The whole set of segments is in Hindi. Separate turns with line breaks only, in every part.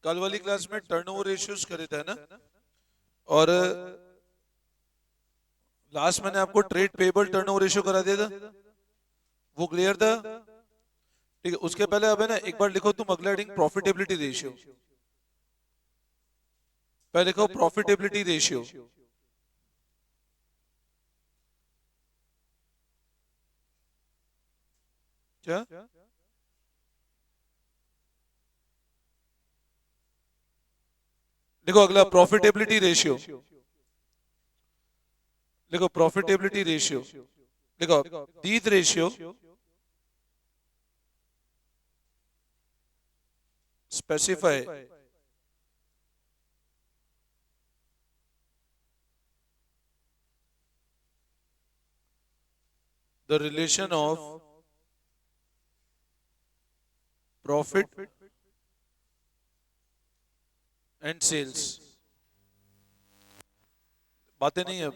कल वाली क्लास में टर्नओवर रेशियोज करे थे ना, और लास्ट मैंने आपको ट्रेड पेबल टर्नओवर रेशियो करा दिया था, वो क्लियर था? ठीक है, उसके पहले अब है ना, एक बार लिखो तुम अगला हेडिंग प्रॉफिटेबिलिटी रेशियो। पहले लिखो प्रॉफिटेबिलिटी रेशियो। क्या? देखो अगला प्रॉफिटेबिलिटी रेशियो, देखो प्रॉफिटेबिलिटी रेशियो, देखो these ratio specify the relation of profit and sales। बातें नहीं है अब।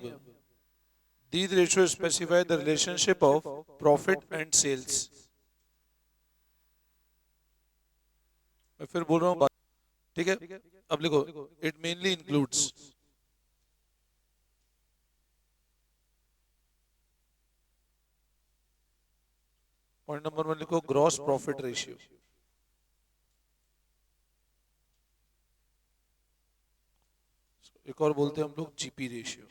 These ratios specify the relationship of profit and sales। मैं फिर बोल रहा हूँ बात, ठीक है? अब लिखो, it mainly includes, point number 1 लिखो ग्रॉस प्रॉफिट रेशियो। एक और बोलते हैं हम लोग GP ratio,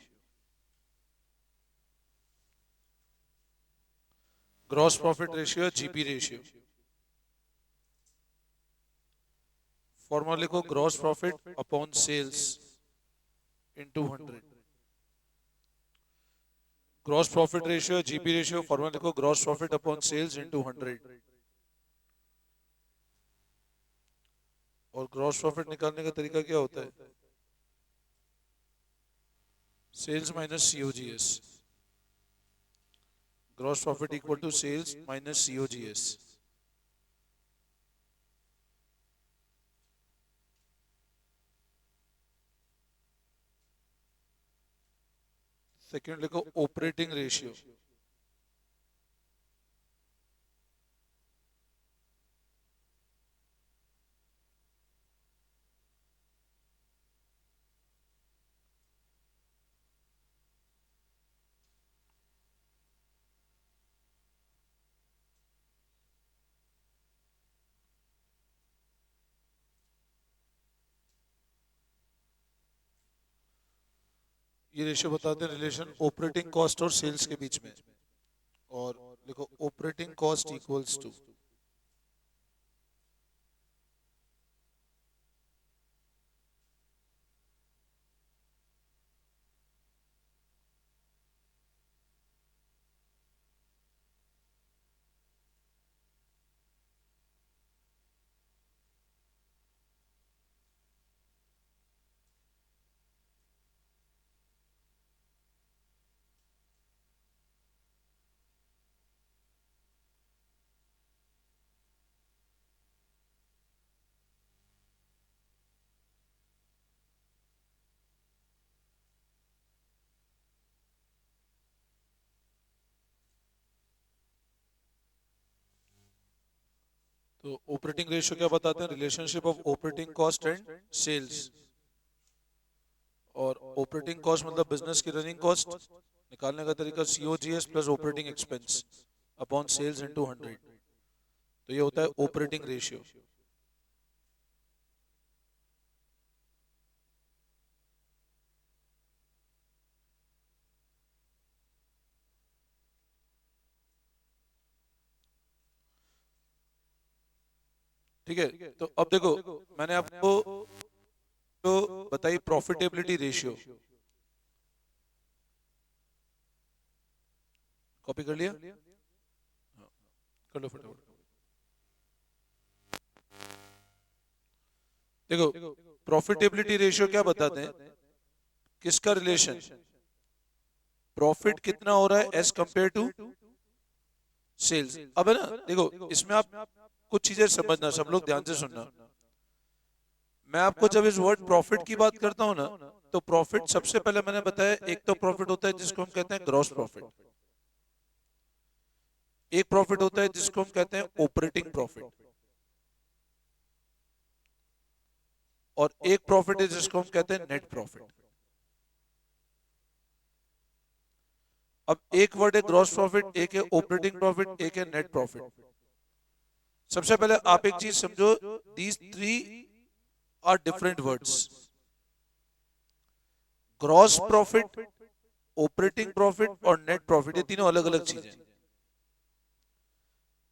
gross profit ratio, GP ratio. Formula लिखो gross profit upon sales into 100। Gross profit ratio, GP ratio, formula लिखो gross profit upon sales into 100। और ग्रॉस प्रॉफिट निकालने का तरीका क्या होता है? Sales minus COGS. Gross profit equal to sales minus COGS. Second लिखो ऑपरेटिंग रेशियो। ये रेशियो बताते हैं रिलेशन ऑपरेटिंग कॉस्ट और सेल्स के बीच में। और लिखो ऑपरेटिंग कॉस्ट इक्वल्स टू, तो ऑपरेटिंग रेशियो क्या बताते हैं? Relationship of operating cost and sales. और ऑपरेटिंग कॉस्ट मतलब बिजनेस की रनिंग कॉस्ट, निकालने का तरीका COGS plus operating expense upon sales into 100। तो ये होता है ऑपरेटिंग रेशियो। ठीक है, तो अब देखो मैंने आपको तो बताई प्रॉफिटेबिलिटी रेशियो। कॉपी कर लिया? हाँ, कर लो फटाफट। देखो प्रॉफिटेबिलिटी रेशियो क्या बताते हैं? किसका रिलेशन? प्रॉफिट कितना हो रहा है एज कंपेयर टू सेल्स। अब है ना, देखो इसमें आप कुछ चीजें समझना, सब लोग ध्यान से सुनना। मैं आपको जब इस वर्ड प्रॉफिट की बात करता हूं ना, तो प्रॉफिट सबसे पहले मैंने बताया, एक तो प्रॉफिट होता है जिसको हम कहते हैं ग्रॉस प्रॉफिट, एक प्रॉफिट होता है जिसको हम कहते हैं ऑपरेटिंग प्रॉफिट। और एक प्रॉफिट है जिसको हम कहते हैं नेट प्रॉफिट। अब एक वर्ड है ग्रॉस प्रॉफिट, एक है ऑपरेटिंग प्रॉफिट, एक है नेट प्रॉफिट। सबसे पहले आप एक चीज समझो, these three are different words. Gross profit, operating profit और नेट प्रॉफिट, ये तीनों अलग अलग चीजें हैं।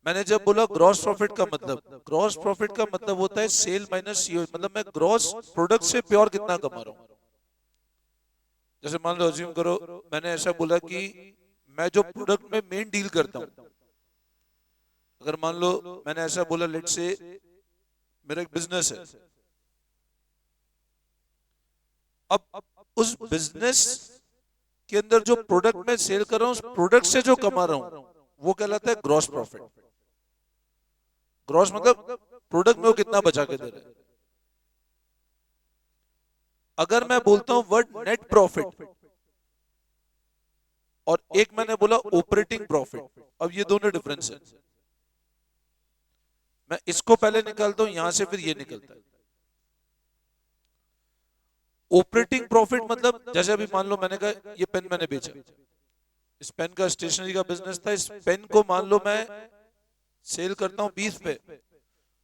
मैंने जब बोला ग्रॉस प्रॉफिट का मतलब, ग्रॉस प्रॉफिट का मतलब होता है सेल माइनस सीओ, मतलब मैं ग्रॉस प्रोडक्ट से प्योर कितना कमा रहा हूं। जैसे मान लो अज्यूम करो, मैंने ऐसा बोला कि मैं जो प्रोडक्ट में मेन डील करता हूं, अगर मान लो मैंने ऐसा बोला, लेट से मेरा एक बिजनेस है, अब उस बिजनेस के अंदर जो प्रोडक्ट में सेल कर रहा हूं, उस प्रोडक्ट से जो कमा रहा हूं वो कहलाता है ग्रॉस प्रॉफिट। ग्रॉस मतलब प्रोडक्ट में वो कितना बचा के दे रहा है। अगर मैं बोलता हूं वर्ड नेट प्रॉफिट और एक मैंने बोला ऑपरेटिंग प्रॉफिट, अब ये दोनों डिफरेंस है। मैं इसको पहले निकालता हूं यहां से, फिर ये निकलता है। ऑपरेटिंग प्रॉफिट मतलब जैसे अभी मान लो मैंने कहा ये पेन मैंने बेचा, इस पेन का स्टेशनरी का बिजनेस था, इस पेन को मान लो मैं सेल करता हूं 20 पे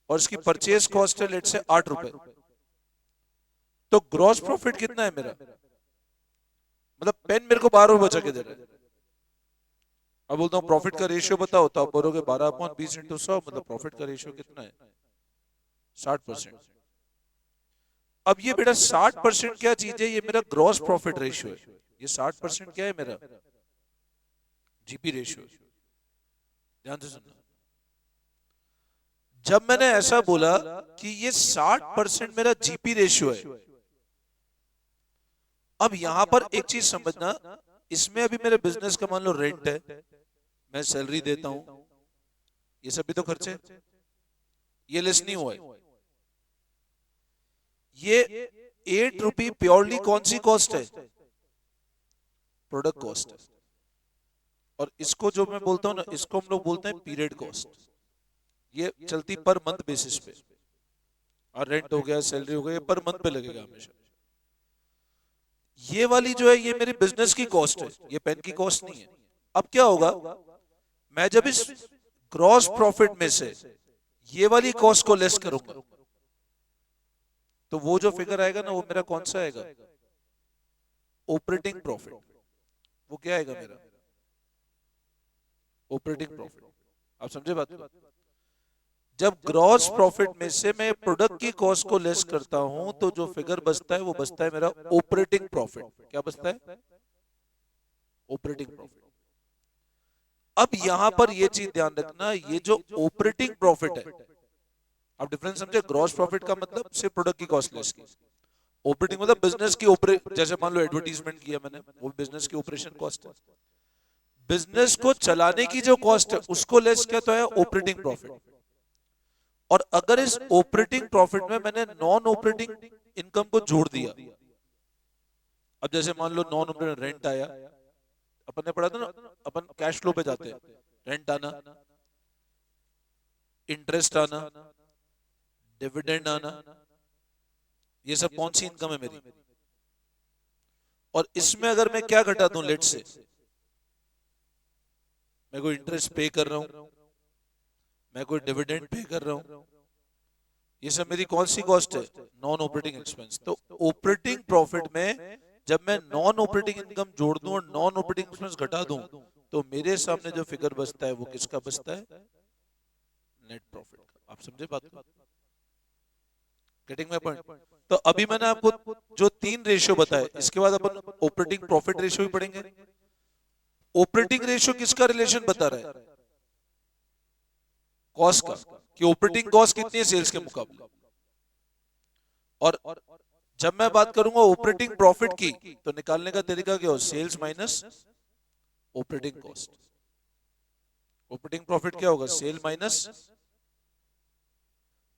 और इसकी परचेज कॉस्ट है लेट से 8 रुपए, तो ग्रॉस प्रॉफिट कितना है मेरा, मतलब पेन मेरे को 12 रुपए बचा के दे रहा है। अब बोलता हूँ प्रॉफिट का रेशियो बताओ, तो आप बोलोगे 12/20 × 100, मतलब प्रॉफिट का रेशियो कितना है, 60%। अब ये बेटा 60% क्या चीज है, ये मेरा ग्रॉस प्रॉफिट रेशियो है। ये 60% क्या है मेरा, जीपी रेशियो। ध्यान से सुनना, जब मैंने ऐसा बोला कि ये 60% मेरा जीपी रेशियो है, अब यहां पर एक चीज समझना, इसमें अभी मेरे बिजनेस का मान लो रेंट है, मैं सैलरी देता हूं, ये सब भी तो खर्चे, ये लेस नहीं हुआ है। ये 8 रुपी प्योरली कौन सी कॉस्ट है, प्रोडक्ट कॉस्ट है। और इसको जो मैं बोलता हूं ना, इसको हम लोग बोलते हैं पीरियड कॉस्ट। ये चलती पर मंथ बेसिस पे, और रेंट हो गया, सैलरी हो गया, ये पर मंथ पे लगेगा हमेशा। ये वाली जो है ये मेरी बिजनेस की कॉस्ट है, ये पेन की कॉस्ट नहीं है। अब क्या होगा, मैं जब इस ग्रॉस प्रॉफिट में से ये वाली कॉस्ट को लेस करूंगा, तो वो जो फिगर आएगा ना, वो मेरा कौन सा आएगा, ऑपरेटिंग प्रॉफिट। वो क्या आएगा मेरा, ऑपरेटिंग प्रॉफिट। आप समझे बात को? जब ग्रॉस प्रॉफिट में से मैं प्रोडक्ट की कॉस्ट को लेस करता हूं, तो जो फिगर बचता है वो बचता है मेरा ऑपरेटिंग प्रॉफिट। क्या बचता है, ऑपरेटिंग प्रॉफिट। अब यहां पर ये चीज ध्यान रखना, ये जो ऑपरेटिंग प्रॉफिट है, आप डिफरेंस समझे, ग्रॉस प्रॉफिट का मतलब सिर्फ प्रोडक्ट की कॉस्ट लेस की, ऑपरेटिंग मतलब बिजनेस की जैसे मान लो एडवर्टीजमेंट किया मैंने, वो बिजनेस की ऑपरेशन कॉस्ट है। बिजनेस को चलाने की जो कॉस्ट है उसको लेस किया तो है ऑपरेटिंग प्रॉफिट। और अगर इस ऑपरेटिंग प्रॉफिट में मैंने नॉन ऑपरेटिंग इनकम को जोड़ दिया, अब जैसे मान लो नॉन ऑपरेटिंग रेंट आया, अपन ने पढ़ा था ना, अपन कैश फ्लो पे जाते हैं, रेंट आना, इंटरेस्ट आना, डिविडेंड आना, ये सब कौन सी इनकम है मेरी। और इसमें अगर मैं क्या घटा दूं, लेट से मैं कोई इंटरेस्ट पे कर रहा हूं, मैं कोई डिविडेंड पे कर रहा हूं, ये सब मेरी कौन सी कॉस्ट है, नॉन ऑपरेटिंग एक्सपेंस। तो ऑपरेटिंग प्रॉफिट में जब मैं नॉन ऑपरेटिंग इनकम जोड़ दूं और नॉन ऑपरेटिंग एक्सपेंस घटा दूं, तो मेरे सामने जो फिगर बचता है वो किसका बचता है, नेट प्रॉफिट का। आप समझे बात को, गेटिंग माय पॉइंट? तो अभी मैंने आपको जो 3 रेशियो बताए, इसके बाद अपन ऑपरेटिंग प्रॉफिट रेशियो भी पढ़ेंगे। ऑपरेटिंग रेशियो किसका रिलेशन बता रहा है, कॉस्ट का, कि ऑपरेटिंग कॉस्ट कितनी है सेल्स के मुकाबले। और जब मैं बात करूंगा ऑपरेटिंग प्रॉफिट की, तो निकालने का तरीका क्या हो, sales minus operating cost. Operating profit क्या होगा, सेल माइनस।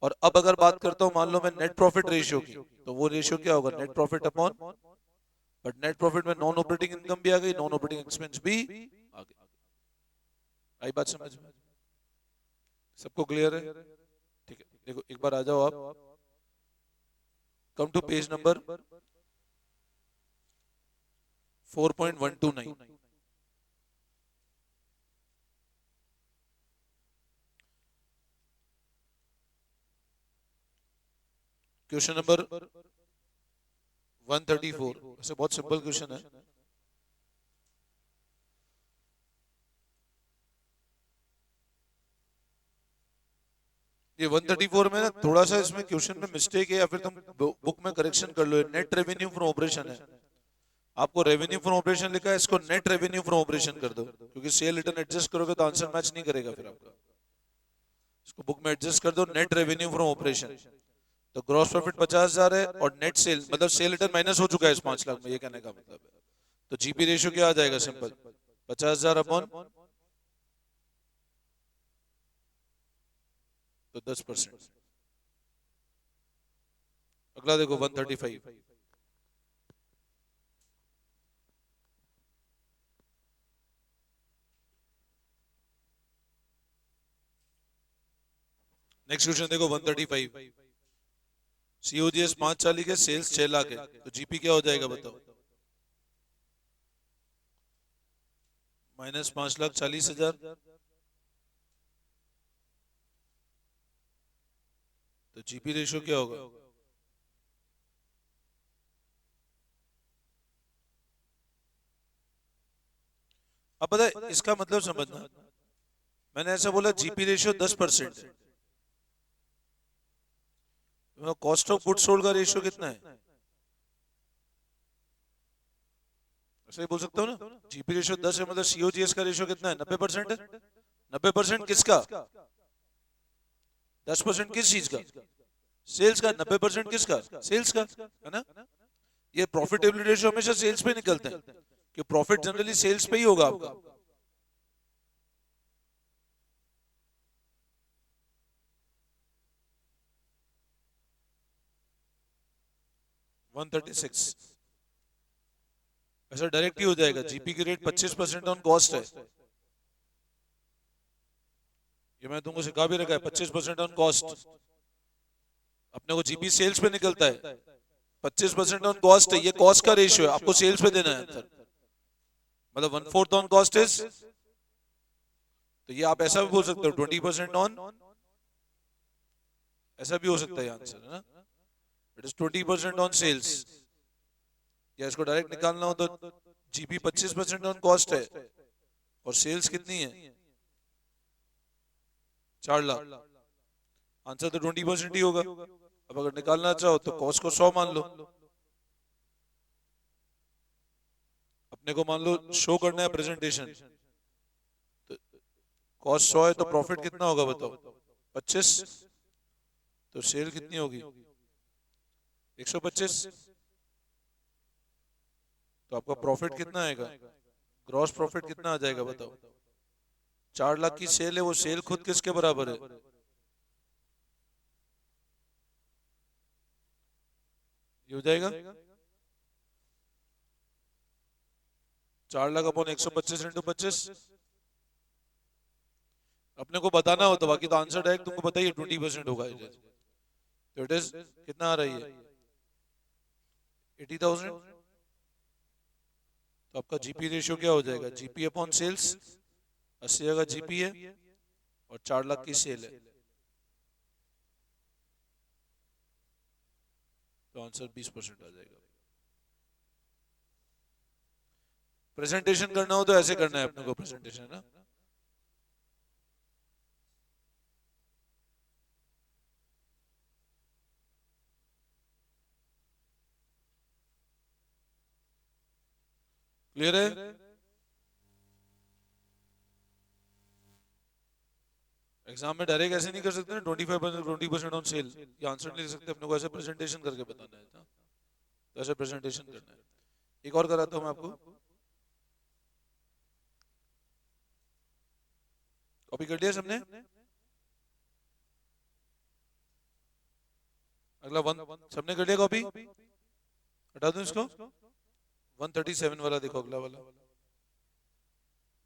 और अब अगर बात करता हूं मान लो मैं नेट प्रॉफिट रेशियो की, तो वो रेशियो क्या होगा, net profit upon, but net profit में नॉन ऑपरेटिंग इनकम भी आ गई, नॉन ऑपरेटिंग एक्सपेंस भी आ गई। आई बात समझ में, सबको क्लियर है? ठीक है, देखो एक बार आ जाओ आप, come to page number 4.129। Question number 134। ऐसे बहुत सिंपल क्वेश्चन है। ये 134 में ना थोड़ा सा इसमें क्वेश्चन में मिस्टेक है, या फिर तुम बुक में करेक्शन कर लो। नेट रेवेन्यू फ्रॉम ऑपरेशन है, आपको रेवेन्यू फ्रॉम ऑपरेशन लिखा है, इसको नेट रेवेन्यू फ्रॉम ऑपरेशन कर दो, क्योंकि सेल रिटर्न एडजस्ट करोगे तो आंसर मैच नहीं करेगा फिर आपका। इसको बुक में एडजस्ट कर दो, नेट रेवेन्यू फ्रॉम ऑपरेशन। तो ग्रॉस प्रॉफिट 50,000 है और नेट सेल मतलब सेल रिटर्न माइनस हो चुका है इस 5 लाख में, ये कहने का मतलब है। तो जीपी रेशियो क्या आ जाएगा? सिंपल 50,000 अपॉन तो 10%। अगला देखो 135। नेक्स्ट क्वेश्चन देखो 135। सीओजीएस 540 के, सेल्स 6 लाख है, तो जीपी क्या हो जाएगा बताओ? माइनस 5,40,000, तो जीपी रेशियो क्या होगा? अब पता है इसका मतलब समझना, मैंने ऐसा बोला जीपी रेशियो 10% है, कॉस्ट ऑफ गुड्स सोल्ड का रेशियो कितना है? ऐसे ही बोल सकता हूँ ना, जीपी रेशियो 10 है मतलब सीओजीएस का रेशियो कितना है? 90% है। 90% किसका? 10% किस चीज का? सेल्स का। 90% किसका? सेल्स का, है ना? ये प्रॉफिटेबिलिटी रेशियो हमेशा सेल्स पे निकलते हैं, कि प्रॉफिट जनरली सेल्स पे ही होगा आपका। वन 136 ऐसा डायरेक्ट ही हो जाएगा। जीपी की रेट 25% ऑन कॉस्ट है, ये मैं तुमको सिखा भी रखा है। 25% ऑन कॉस्ट, अपने को जीपी सेल्स पे निकलता है, 25% ऑन कॉस्ट है, ये कॉस्ट का रेशियो है, आपको सेल्स पे देना है आंसर। मतलब 1/4 ऑन कॉस्ट इज, तो ये आप ऐसा भी बोल सकते हो 20% ऑन, ऐसा भी हो सकता है आंसर, है ना? It is 20% on sales. या इसको डायरेक्ट निकालना हो तो जीपी 25% ऑन कॉस्ट है और सेल्स कितनी है? 4 लाख। आंसर तो 20% ही होगा। अब अगर निकालना चाहो तो कॉस्ट को 100 मान लो, अपने को मान लो शो करना है प्रेजेंटेशन, तो कॉस्ट 100 है तो प्रॉफिट कितना होगा बताओ? 25। तो सेल कितनी होगी? 125। तो आपका प्रॉफिट कितना आएगा? ग्रॉस प्रॉफिट कितना आ जाएगा बताओ? 4 लाख की सेल है, वो सेल खुद किसके बराबर है? ये हो जाएगा 4 लाख अपॉन 125 इंटू 25। अपने को बताना हो तो, बाकी तो आंसर डायरेक्ट तुमको बताइए 20% होगा। तो इट इज कितना आ रही है? 80,000। तो आपका जीपी रेशियो क्या हो जाएगा? जीपी अपॉन सेल्स, 80 जगह जीपी है और 4 लाख की सेल है, तो आंसर 20% आ जाएगा। प्रेजेंटेशन करना हो तो ऐसे करना है अपने को प्रेजेंटेशन, ना? क्लियर है? एग्जाम में डायरेक्ट ऐसे नहीं कर सकते ना 25% 20% ऑन सेल, ये आंसर नहीं लिख सकते, अपने को ऐसे प्रेजेंटेशन करके बताना है ना? तो ऐसे प्रेजेंटेशन करना है। एक और कराता हूं मैं आपको, कॉपी कर लिया सबने? अगला वन सबने कर लिया कॉपी? हटा दूं इसको? 137 वाला देखो, अगला वाला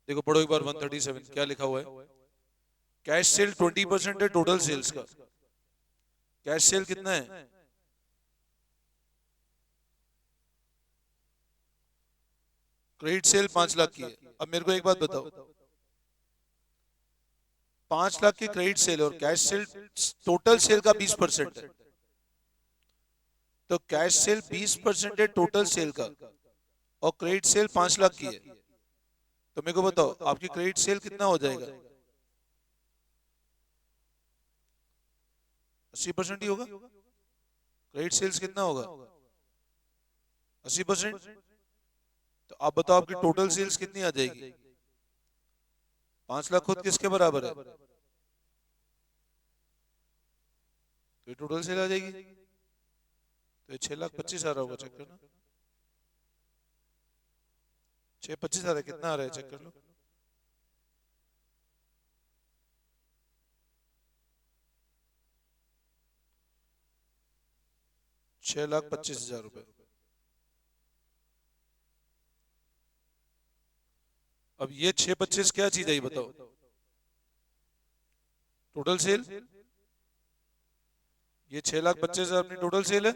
देखो, पढ़ो एक बार 137 क्या लिखा हुआ है। कैश सेल 20% है टोटल सेल्स का। कैश सेल कितना है? क्रेडिट सेल 5 लाख की है। अब मेरे को एक बात बताओ, 5 लाख की क्रेडिट सेल और कैश सेल टोटल सेल का 20% है, तो कैश सेल 20% है टोटल सेल का, और क्रेडिट सेल 5 लाख की है, तो मेरे को बताओ आपकी क्रेडिट सेल कितना हो जाएगा? 80% ही होगा। क्रेडिट सेल्स कितना होगा? 80%। तो आप बताओ आपकी टोटल सेल्स कितनी आ जाएगी? 5 लाख खुद किसके बराबर है? तो ये टोटल सेल आ जाएगी। तो ये 6,25,000 आ रहा होगा, चेक करना। 6,25,000 आ रहा है, कितना आ रहा है चेक कर लो। 6,25,000 रुपए। अब ये 6,25 क्या चीज है ये बताओ? Total sale. ये 6,25,000 अपनी टोटल सेल है।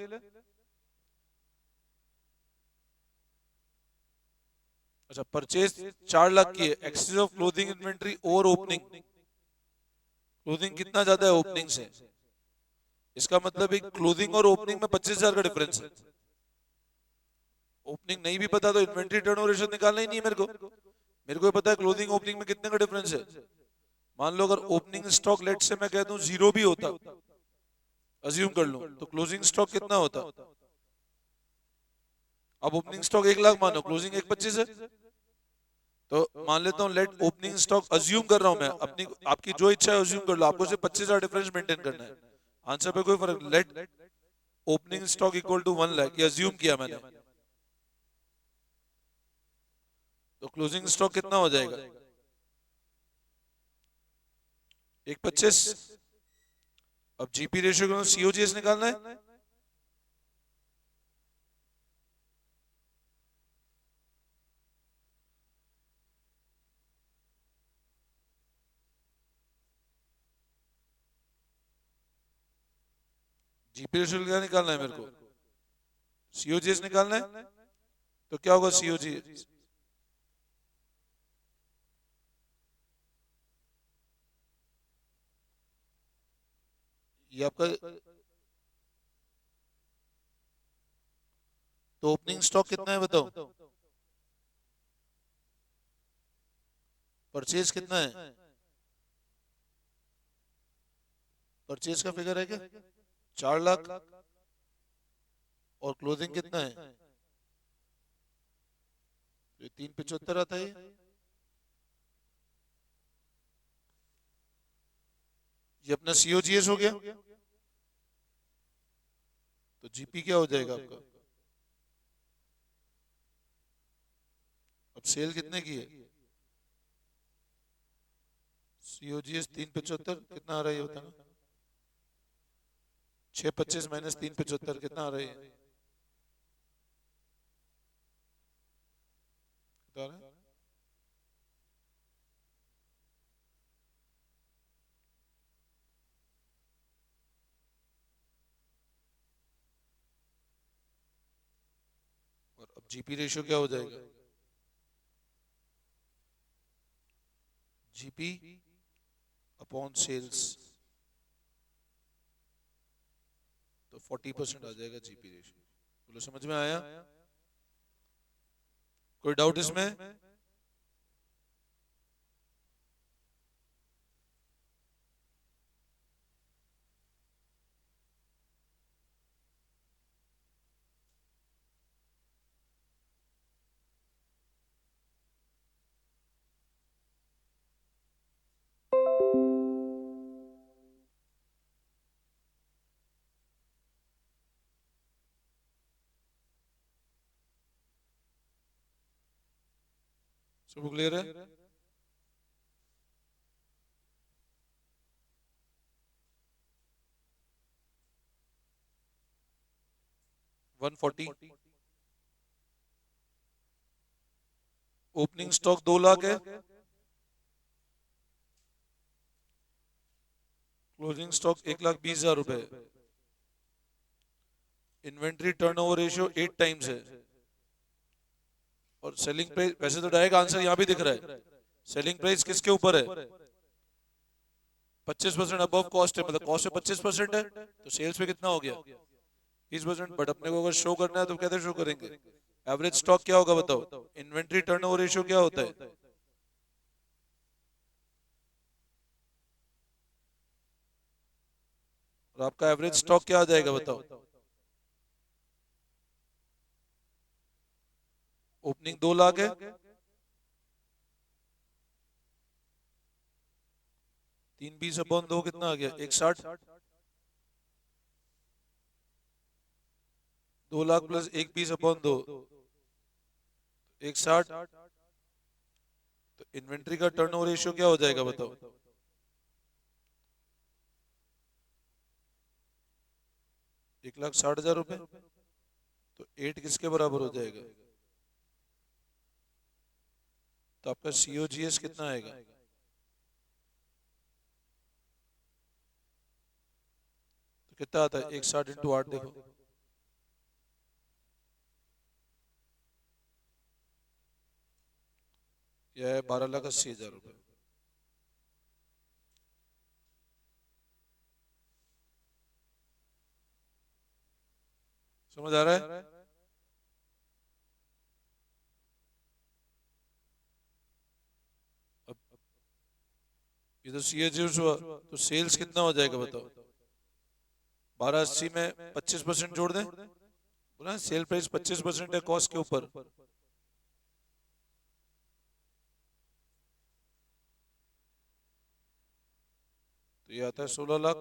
अच्छा, परचेज 4 लाख की है, excess of clothing inventory over opening. Clothing कितना ज्यादा है ओपनिंग से? इसका मतलब एक क्लोथिंग और ओपनिंग में 25,000 का डिफरेंस है। ओपनिंग नहीं भी पता तो इन्वेंट्री टर्नओवर रेशियो निकालना ही नहीं है मेरे को। मेरे को ये पता है क्लोथिंग ओपनिंग में कितने का डिफरेंस है। मान लो अगर ओपनिंग स्टॉक लेट से मैं कह दूं 0 भी होता, अज्यूम कर लूं, तो क्लोजिंग स्टॉक कितना होता? अब ओपनिंग स्टॉक 1 लाख मानो, क्लोजिंग 1,25 है, तो मान लेता हूँ लेट ओपनिंग स्टॉक, अज्यूम कर रहा हूं मैं अपनी, आपकी जो इच्छा है अज्यूम कर लो, आपको सिर्फ 25,000 डिफरेंस मेंटेन करना है। आंसर पे कोई फर्क, let opening stock equal to 1 lakh, ये अज्यूम किया मैंने, तो क्लोजिंग स्टॉक कितना हो जाएगा? 1,25। अब जीपी रेशियो सीओजीएस निकालना है। जीपी रेशियो क्या निकालना है मेरे को? सीओजीएस निकालना है। तो क्या होगा सीओजी? ये आपका, तो ओपनिंग स्टॉक कितना है बताओ? परचेज कितना है? परचेज का फिगर है क्या? 4 लाख। और क्लोजिंग कितना है? ये 3,75 आता है। ये अपना सीओजीएस हो गया। तो जीपी क्या हो जाएगा आपका? अब सेल कितने की है? सीओजीएस 3,75, कितना आ रहा है ये बताना। 6,25 माइनस 3,75 कितना आ रहा है? बता रहा है? और अब जीपी रेशियो क्या हो जाएगा? जीपी अपॉन सेल्स, तो 40% आ जाएगा जीपी रेशियो। बोलो समझ में आया? कोई डाउट इसमें? सब क्लियर है? 140। ओपनिंग स्टॉक 2 लाख है, क्लोजिंग स्टॉक 1,20,000 रुपए है, इन्वेंट्री टर्नओवर रेशियो 8 टाइम्स है, और सेलिंग प्राइस, वैसे तो डायरेक्ट आंसर यहाँ भी दिख रहा है, सेलिंग प्राइस किसके ऊपर है, 25% अबव कॉस्ट है, मतलब कॉस्ट पे 25% है तो सेल्स पे कितना हो गया 20%। बट अपने को अगर शो करना है तो कैसे शो करेंगे, एवरेज स्टॉक क्या होगा बताओ, इन्वेंट्री टर्नओवर रेशियो क्या होता है, और आपका एवरेज स्टॉक क्या आ जाएगा बताओ, ओपनिंग 2 लाख है, 3 20/2 कितना आ गया 160, 2 लाख प्लस 1 20/2 160, तो इन्वेंट्री का टर्नओवर रेशियो क्या हो जाएगा बताओ, 1,60,000 रुपए, तो 8 किसके बराबर हो जाएगा, तो आपका सीओजीएस कितना आएगा, तो कितना आता है 160 × 8, देखो यह है 12,80,000 रुपए। समझ आ रहा है, अब ये तो सीएजीएस हुआ, तो सेल्स कितना हो जाएगा बताओ, 1280 में 25% जोड़ दें, बोला सेल प्राइस 25% है कॉस्ट के ऊपर, तो ये आता है 16 लाख,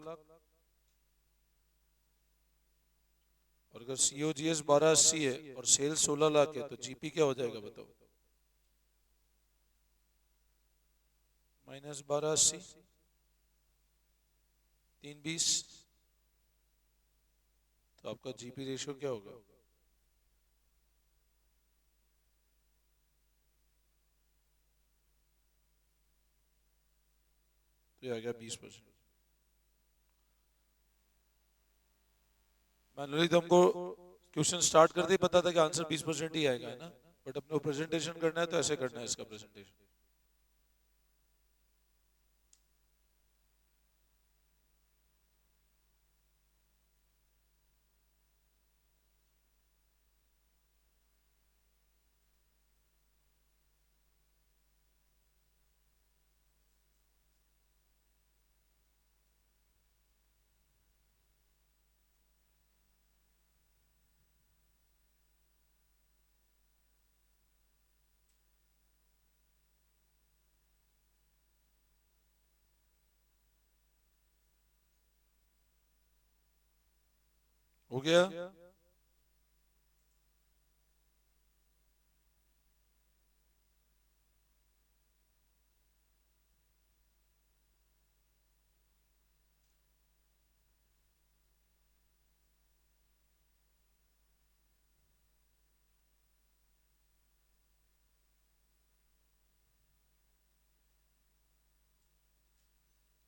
और अगर सीओजीएस 1280 है और सेल्स 16 लाख है तो जीपी क्या हो जाएगा बताओ, -1280, 320, तो आपका जीपी रेशियो क्या होगा, तो ये आ गया 20%। मैनुअली तो हमको क्वेश्चन स्टार्ट करते ही पता था कि आंसर 20% ही आएगा, है ना, बट अपने को प्रेजेंटेशन करना है तो ऐसे करना है इसका प्रेजेंटेशन। हो गया,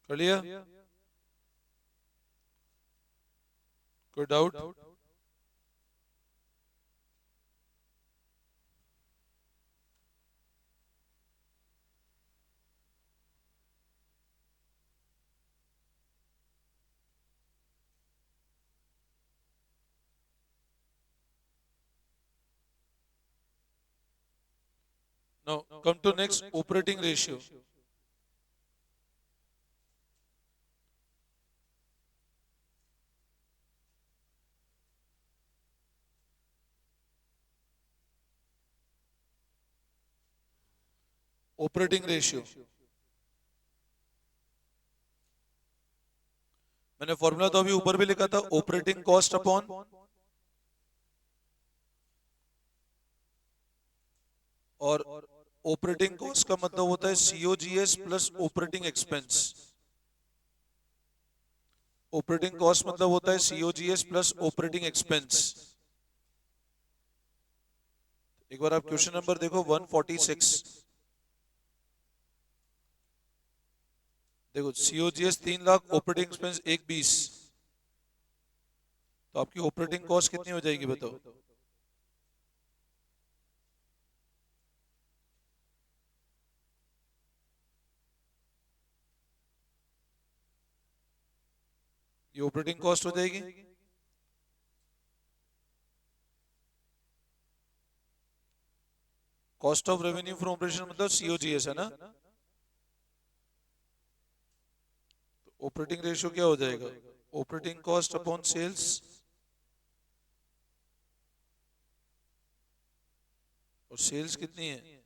कर लिया, कोई doubt, no, come to next operating ratio, operating ratio मैंने फॉर्मूला तो अभी ऊपर भी लिखा था, ऑपरेटिंग कॉस्ट अपॉन और ऑपरेटिंग कॉस्ट का मतलब होता है COGS plus operating expense, operating cost मतलब होता है सीओजीएस प्लस ऑपरेटिंग एक्सपेंस। एक बार आप क्वेश्चन नंबर देखो 146, देखो सीओजीएस 3 लाख, ऑपरेटिंग एक्सपेंस 120, तो आपकी ऑपरेटिंग कॉस्ट कितनी हो जाएगी बताओ, ये ऑपरेटिंग कॉस्ट हो जाएगी। Cost of revenue from operation मतलब सीओजीएस है ना। तो ऑपरेटिंग रेशियो क्या हो जाएगा, ऑपरेटिंग कॉस्ट अपॉन सेल्स, और सेल्स कितनी है,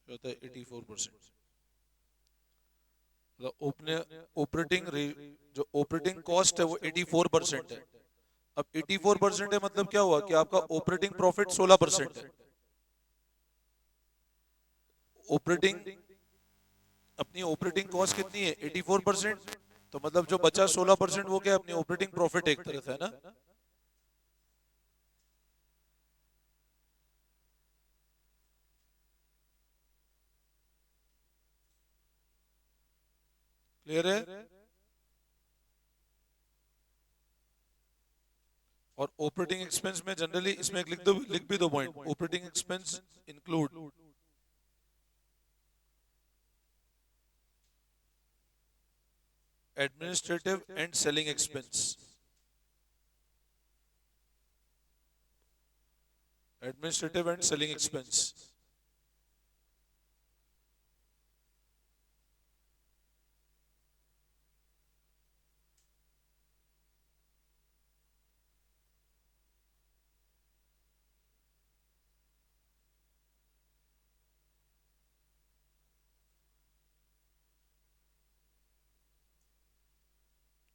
होता है 84%। ऑपरेटिंग जो ऑपरेटिंग कॉस्ट है वो 84% है। अब 84% है मतलब क्या हुआ कि आपका ऑपरेटिंग प्रॉफिट 16% है। ऑपरेटिंग अपनी ऑपरेटिंग कॉस्ट कितनी है 84%, तो मतलब जो बचा 16% वो क्या है, अपनी ऑपरेटिंग प्रॉफिट एक तरफ है ना। क्लियर है। और ऑपरेटिंग एक्सपेंस में जनरली इसमें एक लिख भी दो point, operating expense include administrative and selling expense. Administrative and selling expense.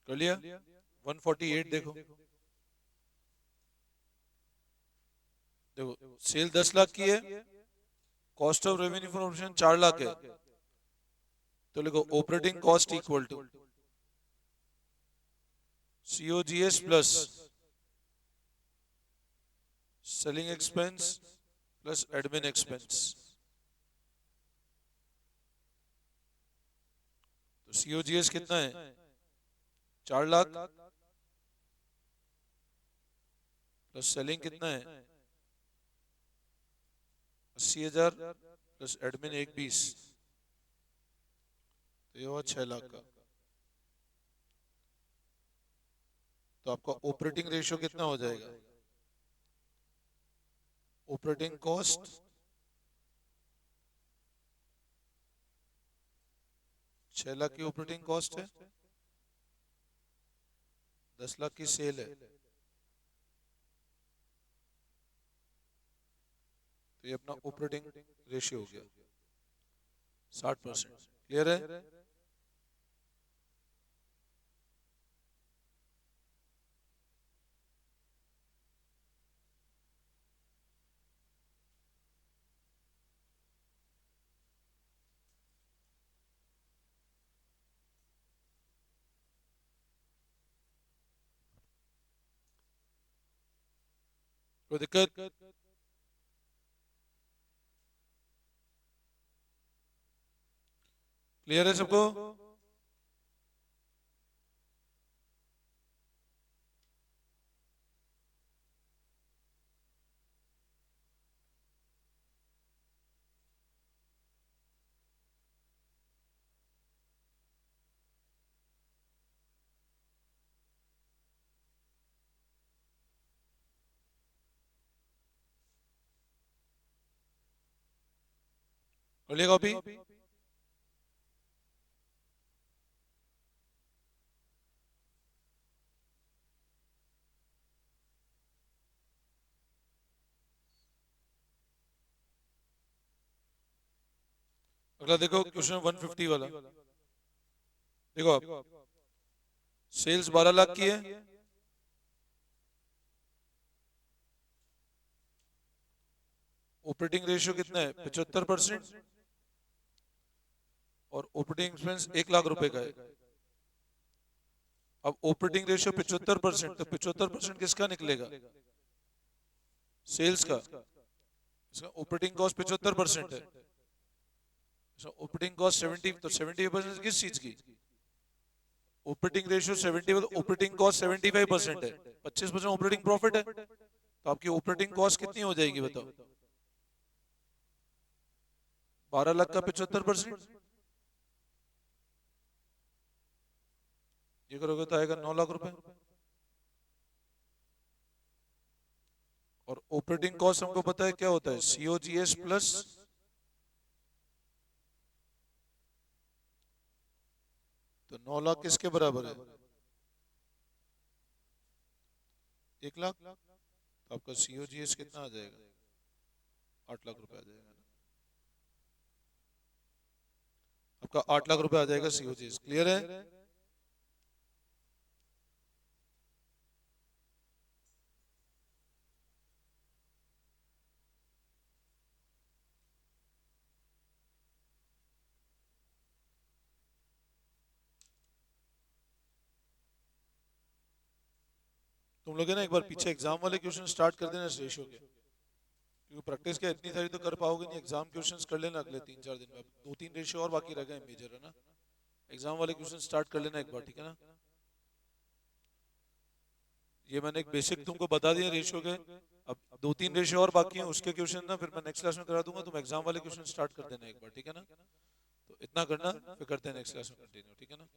कर लिया। 148 देखो, देखो सेल 10 लाख की है, cost of revenue from operation 4 lakh है, तो लिखो operating cost equal to COGS plus selling expense plus admin expense. तो सीओजीएस कितना है 4 लाख प्लस सेलिंग कितना है 80,000 प्लस एडमिन 120, तो ये हुआ 6 लाख का। तो आपका ऑपरेटिंग रेशियो कितना हो जाएगा, ऑपरेटिंग कॉस्ट 6 लाख की ऑपरेटिंग कॉस्ट है, 10 लाख की सेल है, तो ये अपना ऑपरेटिंग रेशियो हो गया 60%। क्लियर है। कोई दिक्कत। क्लियर है सबको। बोलिए कॉपी। अगला देखो क्वेश्चन 150 वाला। देखो आप, सेल्स 12 लाख की है, ऑपरेटिंग रेशियो कितना है 75%, और ऑपरेटिंग एक्सपेंस 1 लाख रुपए का है। अब ऑपरेटिंग रेशियो 75%, तो 75% किसका निकलेगा, सेल्स का। इसका ऑपरेटिंग कॉस्ट 75% है, ऑपरेटिंग कॉस्ट 70, तो 70% किस चीज की, ऑपरेटिंग रेशियो 70, ऑपरेटिंग कॉस्ट 75% है, 25% ऑपरेटिंग प्रॉफिट है, तो आपकी ऑपरेटिंग कॉस्ट कितनी हो जाएगी बताओ, 12 लाख का 75%, ये करोगे तो आएगा 9 लाख रुपए। और ऑपरेटिंग कॉस्ट हमको पता है क्या होता है, सीओजीएस प्लस, तो 9 लाख किसके बराबर है, 1 लाख। तो आपका सीओजीएस कितना आ जाएगा, 8 लाख रुपए आ जाएगा। आपका 8 लाख रुपए आ जाएगा सीओजीएस। क्लियर है? तुम लोग है ना एक बार पीछे एग्जाम वाले क्वेश्चन स्टार्ट कर देना इस रेशियो के, क्योंकि प्रैक्टिस क्या इतनी सारी तो कर पाओगे नहीं, एग्जाम क्वेश्चंस कर लेना अगले 3-4 दिन में। 2-3 रेशियो और बाकी रह गए मेजर, है ना। एग्जाम वाले क्वेश्चन स्टार्ट कर लेना एक बार, ठीक है ना। ये मैंने एक बेसिक तुमको बता दिया रेशियो के। अब 2-3 रेशियो और बाकी हैं, उसके क्वेश्चन ना फिर मैं नेक्स्ट क्लास में करा दूंगा, तुम एग्जाम वाले क्वेश्चन स्टार्ट कर देना एक बार, ठीक है ना। तो इतना करना, फिर करते हैं नेक्स्ट क्लास में कंटिन्यू, ठीक है ना।